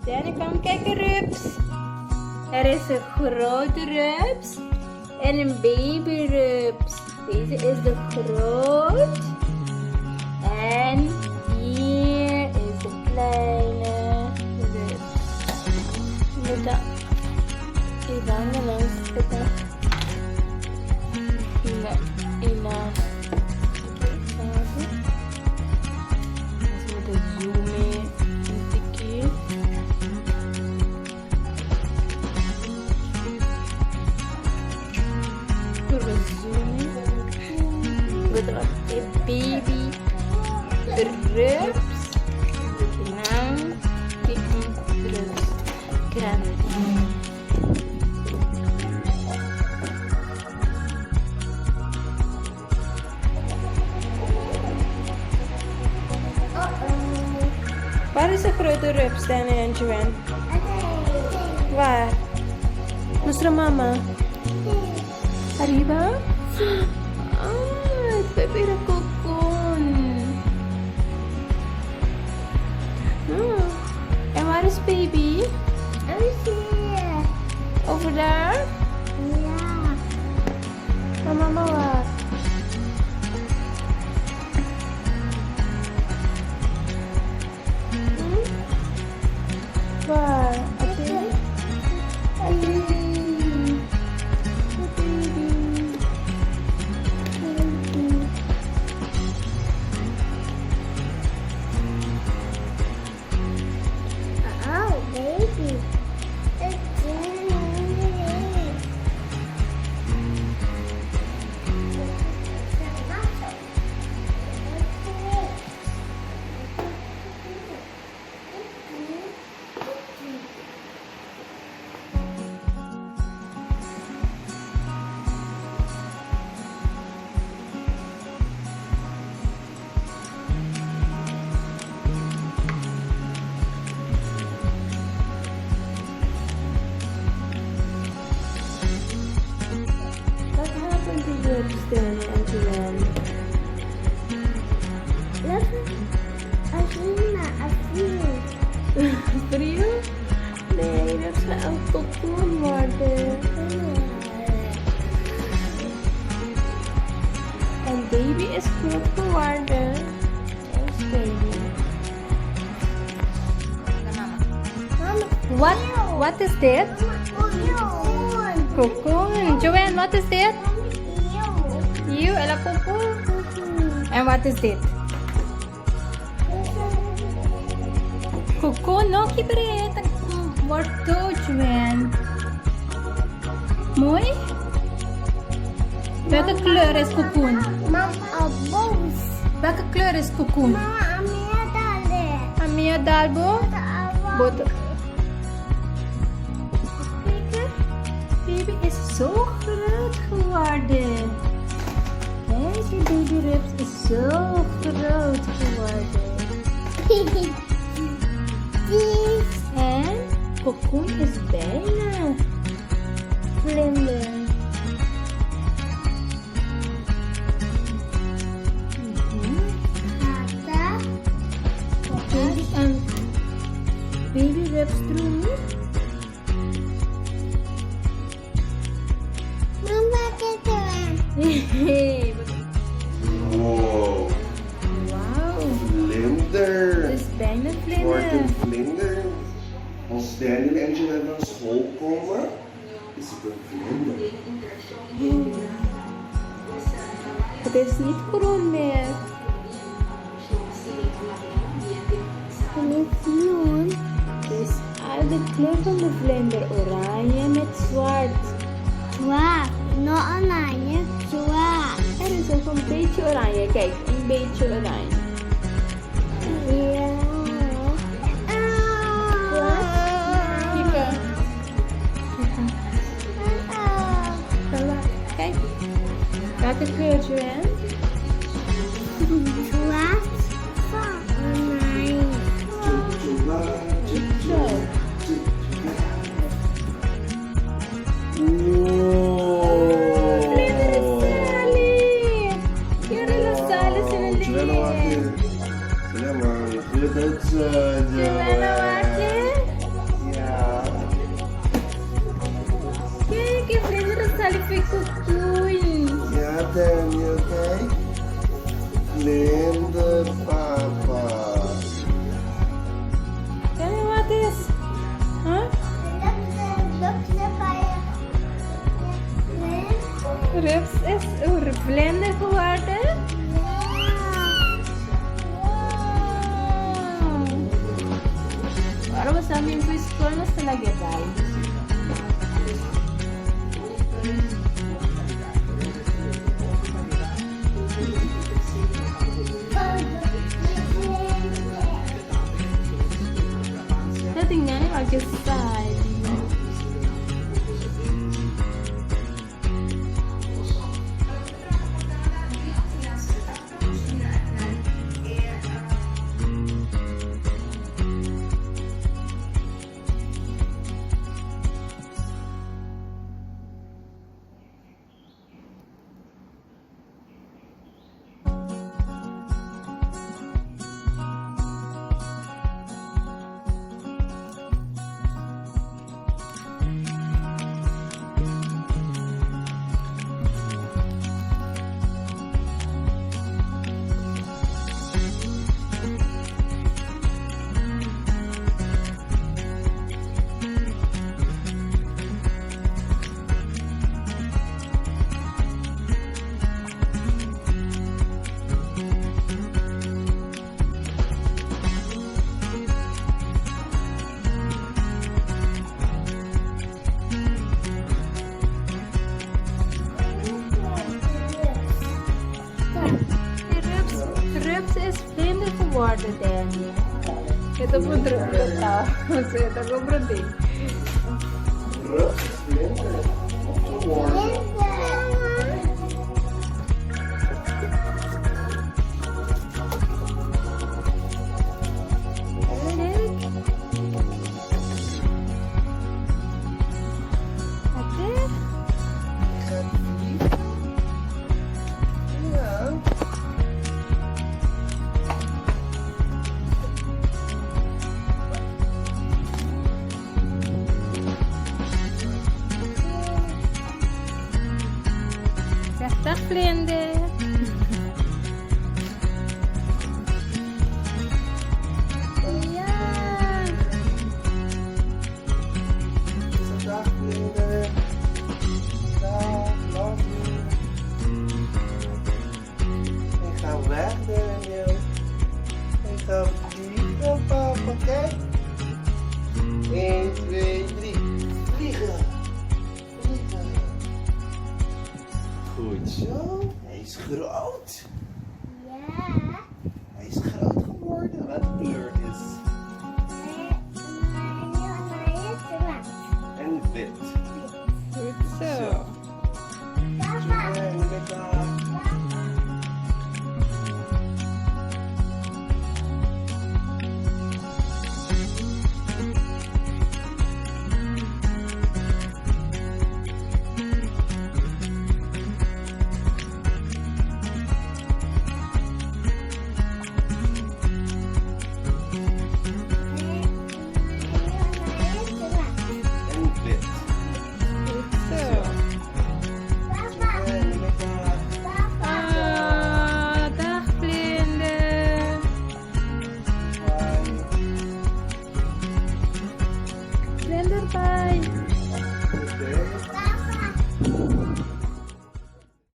Danny, kom kijken, rups. Er is een grote rups en een babyrups. Deze is de groot. En hier is de kleine rups. Kita ibang lang kita. Ina. Baby rups ng rups grande. Waar is de grote rups, Danny en Joanne? Waar? Nuestra mama. Arriba? Ah, baby de cocoon. And where is baby? Over here. Over there? Yeah. Mama, waar? Waar? Oh, baby. It's What happened to the rups, Danny and Joanne? Frio? Nee, dat zou een cocoon worden. En baby is groot geworden. Yes, baby. What is that? Cocoon. Joanne, what is that? You, ela cocoon. And what is that? Cocoon, no? Kibre. Wordt dood, Joanne. Mooi? Welke kleur is cocoon? Mama, boos. Welke kleur is cocoon? Mama, Amia dale. Amia Dalbo? Boto. Baby is zo groot geworden. Kijk, die baby rups is zo groot geworden. En cocoon is bijna vlinder. Baby rups through me. Mama, get Hey, Wow. wow. Vlinder. Het is bijna Wordt vlinder. een vlinder. Als Daniel en Joanne van school komen, is het een vlinder. Het is niet groen meer. Dus al de kleur van de vlinder oranje met zwart. Zwart. No oranje. Zwart. Er is ook een beetje oranje. Kijk, een beetje oranje. Ja. Kika. Kijk. Welke kleur, Joanne? Zwart. Oranje. Zo. Joanne, wacht. Rups is vlinder geworden. Wow. Para sa amin quiz corners talaga guys. So, tingnan yung mag-side. Rups is vlinder geworden, Daniel. Ito po drop tao. So, ito po bro din. Rups is vlinder geworden. Dag vlinder. Ja. Dag vlinder. Dag, love you. Ik ga weg, Daniel. Ik ga vliegen, papa. Kijk. 1, 2, 3. Vliegen. Vliegen. Goed zo. Hij is groot. Ja. Hij is groot geworden. Wat kleur is? En wit. Goed zo. En met wit. Goed zo. En met Ah, dag vlinder. Vlinder, bye. Oké.